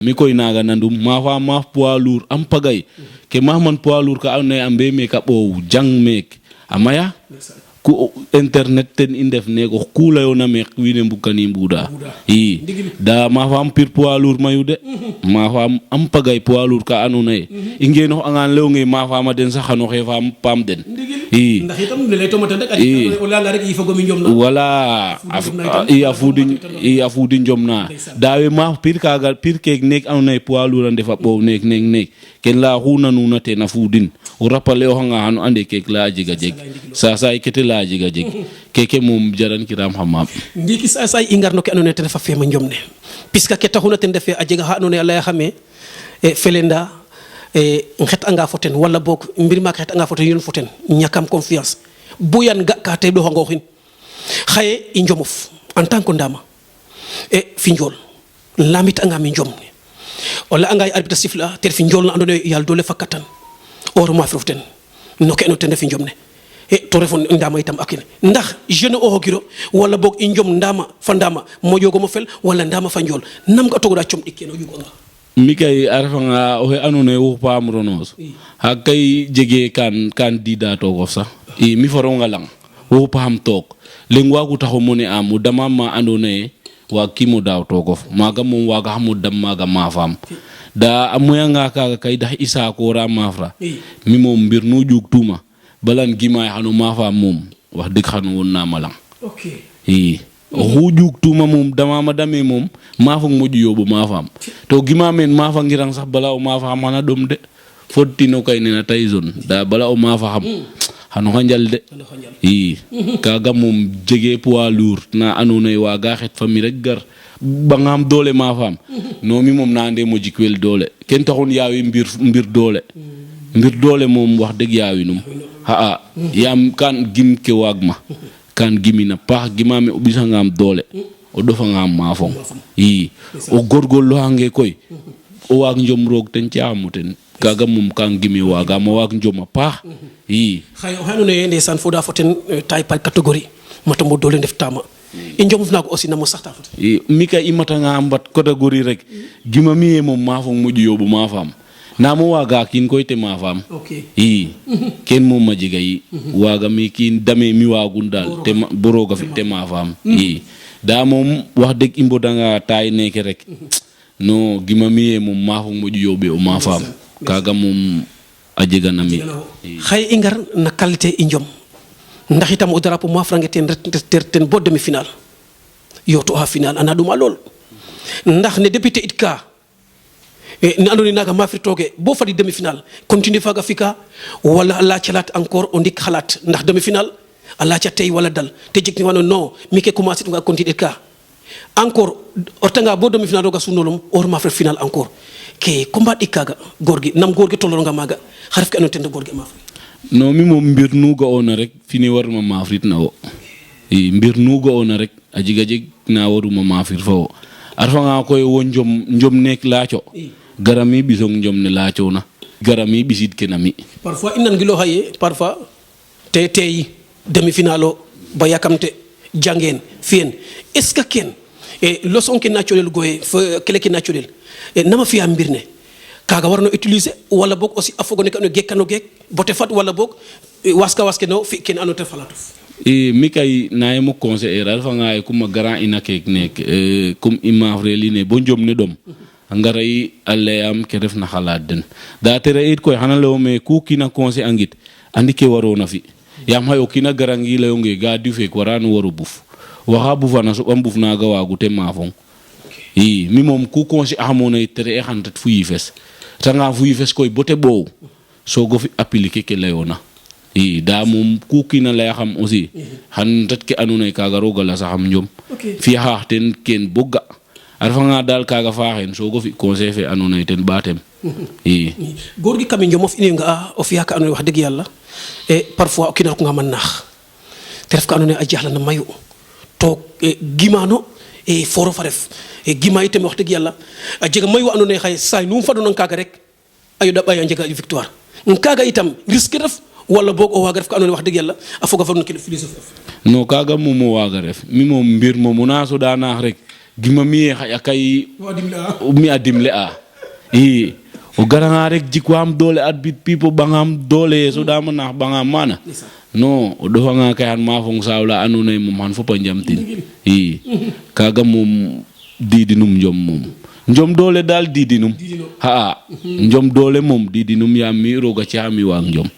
mi koy naga nandum ma fa ma poids lourd am pagay ke ma man poids lourd ka ane ambe me ka bo jang mek amaya ku internet ten indef ne ko kula yo na mek wine mbukani mbuda i da ma fa am pir poids lourd mayude ma fa am pagay poids lourd ka anone ingeno angan lew nge ma fa ma den sax xano xe fa pam den i ndax itam ne lay tomata rek wala nga rek yi fa gomi njom na wala i afudi njom na dawe ma pir kek nek anone poids lourd ande fa bo nek ken la xuna nuna te na fudin o rappale o nga hanu ande kek la jiga jeg sa ikete la jiga jeg keke mom jaran kiram hamam ndiki sa ingar no ke anone te fa fema njom ne puisque ke taxuna ten defe a jega ha anone ala xame felenda nxet anga foten wala bok mbir ma xet anga foten yon foten ñakam confiance buyan ga ka te do ngoxin xaye i njomof en tant que ndama fi njol lamit anga mi njom wala anga arbitre sifla ter fi njol na andone yal dole fakatan or ma froften no ke no ten fi njom ne to refon ndama itam akine ndax jeune o hokiro wala bok i njom ndama fa ndama mo jogo mo fel wala ndama fa njol nam ga togoda com dikkeno yugo nga mi kay arfanga o he anone wo pam ronos ha kay jege kan dida to ko sax i mi foro ngalang wo pam tok ling wagu taxo moni amu dama ma andone wa kimo daw to ko maga mom waga hamu dam maga ma fam da amoya nga ka kay da isa ko ra mafra mi mom mbir nu juk tuma balan gima hanu ma fam mom wax deug xanu won na malang okay i hujuk tuma mom dama ma dame mom ma fa moju yobu ma fam to gima men ma fa ngirang sax bala o ma fa mana dom de fottino kay ne na tayzon da bala o ma fa xam hanu xanjal de i kaga mom jege poids lourd na anone wa ga xet fami rek gar bangam dole ma fam no mi mom na ande mo jikwel dole ken taxon yaawi mbir dole mom wax deug yaawinum ha yam kan gim ke wagma kan gimina paax gimame ubisa ngam dole o dofa ngam mafong i o gorgol hange koy o wag njom rog ten ciamuten kaga mum kan gimi waga mo wag njoma paax i xay o hanu ne ndesan foda foten tay par catégorie mata mo dole def tama i njom na ko aussi na mo saxta foten i mi kay imata nga mbat catégorie rek gima mi mom mafong moju yobu mafam na mo waga kin koy te mafam okay i ken mom ma jiga yi waga mi kin dame mi wagun dal te boroga fi te mafam i da mom wax deug imbo danga tay neke rek no gima mi mom mafong moju yobe o mafam kaga mom a jega na mi xay ingar na qualité i njom ndax itam o drapeau mo frangeten ten bo demi final yoto ha final ana duma lol ndax ne député itka ni andoni naga mafri toge bo fadi demi final continue faga fika wala Allah cialat encore on dik khalat ndax demi final Allah cia tay wala dal te jikni wano non mi ke commencer nga continue ka encore ortanga bo demi final roga sunolom or mafri final encore ke combat ikaga gorgi nam gorgi toloro nga maga xarf ke anon tende gorgi mafri no mi mom mbir nu ga ona rek fini waruma mafrit na wo i mbir nu ga ona rek ajiga jeg na waruma mafir fo arfa nga koy wo njom nek laacho garami bisong njom ne laacho na garami bisit kenami parfois inan gilo haye parfois te demi finalo ba yakamte jangen fien est ce que ken leçon ki naturel goye fe kele ki naturel nama fiya mbirne kaga warno utiliser wala bok aussi afogo ne kanu gekkano gek bote fat wala bok waske no fi ken anote falatu mi kay naye mo conseiller alfa nga kuma grand ina kek nek kum imafre line bo njom ne dom ngaray alle am ke def na xalaat den da tere it koy xanalo me ku kina conseil angit andi ke waro na fi yam hayo kina garangi la yonge ga du fe ko ran waro buf waxa bufana so am buf na ga wagu te mafong i mi mom ku conseil amone tere e xantat fu yifes tanga fu yifes koy bote bo so go fi appliquer ke layona i da mom ku kina lay xam aussi xantat ke anone kaga roga la saxam njom fi xaxten ken boga arfa nga dal kaga faaxen so go fi conseil fe anone ten batem i gorgi kam njomof ini nga o fiya ka anone wax deug yalla et parfois o kinal ko nga man nax te ref ka anone a jaxla na mayu to gimano e foro fa ref e gima itam wax deug yalla a jega mayu anone xay say num fa donon kaga rek ayu da bayo njega victoire kaga itam risque ref wala bok o waga ref ka anone wax deug yalla a foga fa non ke philosophie no kaga momo waga ref mi mom mbir momo na so da nax rek gima mi kay mi adimle a o garanga rek jikwam doole arbitre pipo bangam doole so dama nax bangam mana non o dofanga kay han ma fong sawla anone mom han fopa jamtin kaga mom didinum njom doole dal didinum njom doole mom didinum ya mi roga ci ami wang njom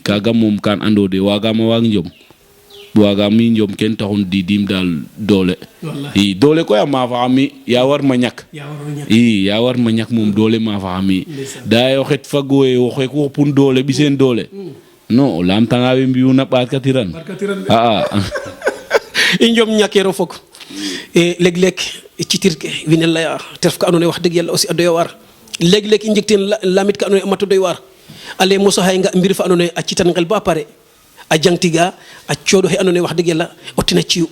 kaga mom kan andode waga ma wang njom waga mi njom ken taxun didim dal doole doole ko ya ma fa ami ya war ma ñak ya war ma ñak mom doole ma fa ami da yo xet fagoe o xe ko pun doole bi sen doole non lam tanga be mbiu na baat katiran njom ñakero fok leg ci tirke wine la terf ka andone wax deug yalla aussi adoy war leg injecten lamit ka andone amatu doy war ale moso hay nga mbir fa andone a ci tan ngel ba pare a jangtiga a ciodo he andone wax deug yalla otina ciu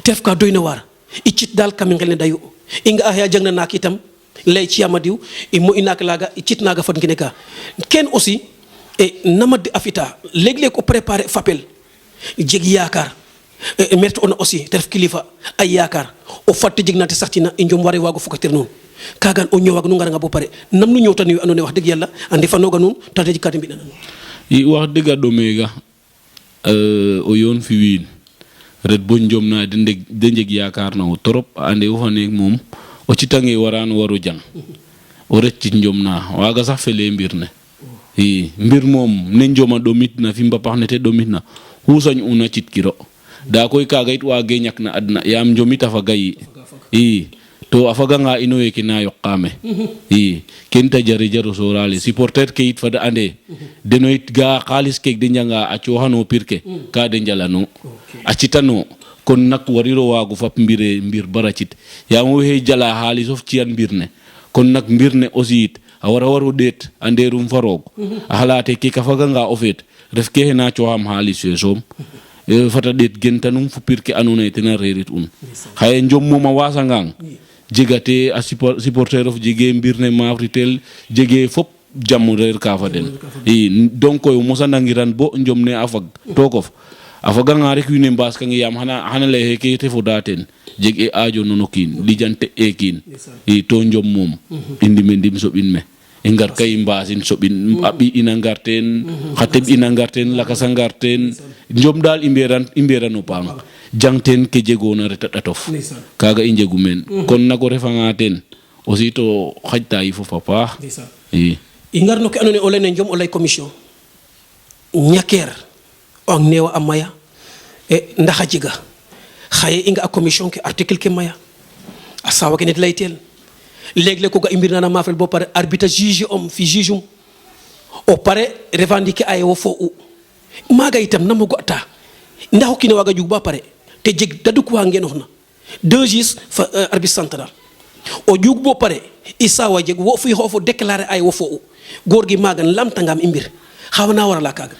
terf ka doyna war icit dal kam ngel ne dayu inga ahya jangna nak itam lay ci amadiw mo inak laga icit naga fot ngene ka ken aussi namad afita leg ko préparer fapel jeg yakar merte on aussi terf kilifa ay yakar o fatti jignate saxtina njom wari wago fukatir non kagan o ñowag nu ngara nga bo pare nam nu ñowtan yu andone wax deug yalla andi fa noga nun tade jikati bi nan wax dega do mega o yon fi win red bo njom na de njeg yakar na torop ande wo fane mom o ci tangi waran waru jang o recc njom na waga sax fele mbir ne mbir mom ne njoma do mitna fi mbapax ne te do mitna husañ una cit kiro da koy kaga it wage ñak na adna yam njomita fa gayi to afaga nga ino yeke na yoqame ken ta jari jaru sorale supporter ke it fada ande denoit ga khalis ke de njanga a cohano pirke ka de njalano a citano kon nak wariro wagu fap mbir baracit yam we jala halis of cian mbirne kon nak mbirne aussi it a waru det anderum farog a halate ke ka faga nga ofet ref ke na coham halis we som fata det gentanum fu pirke anone tena rerit xaye njom moma wasangang jegate a supporter of jege mbirne mafritel jege fop jamu rer ka fa den donc o mosandangiran bo njom ne afag tokof afaga nga rek wine mbas ka yam hana le heke te fodaten jeg aajo nonokin lijante ekin to njom mom indi mendim so bin me engar kay mbasin sobin abi inangarten khatib inangarten lakasangarten njom dal imberan opang jangten ke jegona reta datof kaga injegu men kon nako refanga ten aussi to khajta yi fo papa ingar no ke anone ole ne njom olay commission nyaker on newa amaya ndaxa jiga xaye inga a commission ke article ke maya asawa ke net laytel legle ko ga imbirna na mafel bo pare arbitre juge fi jugeum o pare revendiquer ay wo fo maga itam namo gota ndax kina waga jug ba pare te jeg dadu ko ngeen waxna deux juges fa arbitre central o jug bo pare isa wa jeg wo fi xofo déclarer ay wo fo gorgi magan lamtangam imbir xawna wara la kaga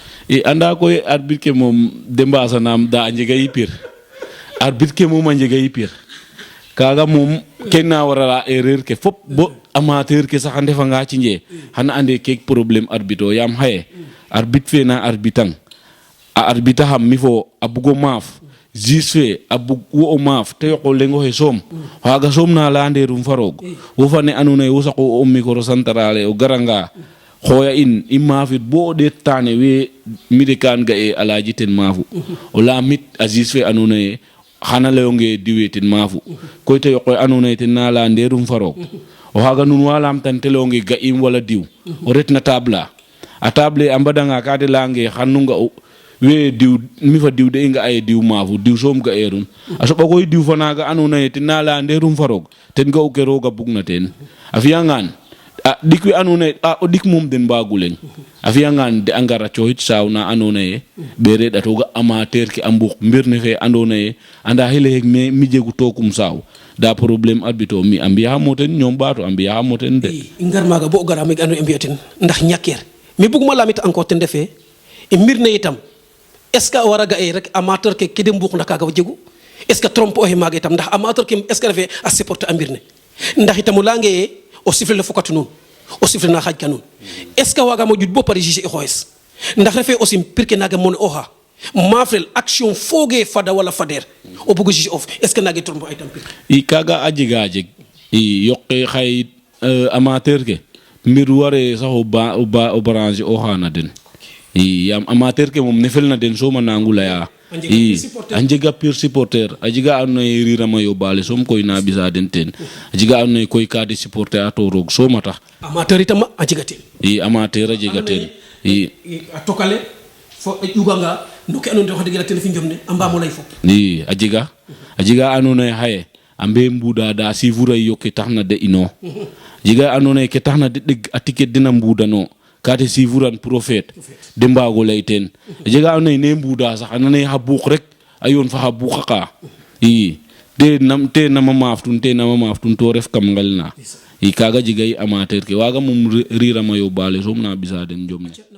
anda ko arbitre ke mom demba sanam da njega yipir arbitre ke mom njega yipir kaga mom kenna warala erreur ke fop bo amateur ke sax ndefa nga ci nje xana ande kek problème arbitro yam haye arbitre fe na arbitang a arbita ham mi fo abugo maaf jis fe abug wo maaf te yoko lengo he som haga som na la ande rum farog wo fane anune wo sako o micro centrale o garanga khoya in imafit bo de tane we midekan ga e alaji ten mafu o la mit aziz fe anune xana leyonge diwetin mafu koy te yokoy anone ten na la nderum farok o haga nun walam tan telonge ga im wala diw o retna tabla a table ambadanga ka de lange xanunga we diw mi fa diw de nga ay diw mafu diw som ga erun a so koy diw fanaga anone ten na la nderum farok ten ga o ke roga bugna ten a fiyangan a dikwi anone o dik mom den baguleng a fiyangan de angara cohit sawna anone bere datoga amateur ki ambuk mbirne fe andone anda hele hek mi jegu tokum saw da problème arbito mi ambiya moten ñom bato ambiya moten de ngar maga bo gara mi ando ambiyaten ndax ñaker mi buguma lamit encore ten defé e mirne itam est ce que wara ga e rek amateur ke kidem buk ndaka ga jegu est ce que trompe o he maga itam ndax amateur ke est ce que refé a supporter ambirne ndax itam langue o sifle le fokatu non o sifle na xaj kanun est ce que waga mo jud bo pare juger xoes ndax refé aussi pirke naga mon oha mafrel action foge fada wala fader o bugo juge of est ce que nagi trombo ay tampik i kaga a jeg i yoqe xay amateur ke mbir ware sax o branche o xana den i yam amateur ke moom ne fel na den so ma nangu laya i a njega pure supporter a jega andona ye rirama yobale som koy na bisa den ten a jega andona ye koy ka de supporter a to roog so ma tax amateur itam a jega ten i amateur a jega ten i a tokale fo ƴuganga no ke andona wax dëgg yàlla ten fi njom ne a mbaamo lay fop i a jega andona ye xaye a mbe mbuda da sivura yo ke taxna de ino jega andona ye ke taxna de ɗeg a ticket dena mbudano kate sivuran prophète de mbago lay ten a jega andona ye ne mbuda sax andona ye xa buuk rek a yoon fa xa buuqa i te nama maaftun to ref kam ngel na i kaga jega i amateur ke waga moom rirama yo bale som na bisa den njom ne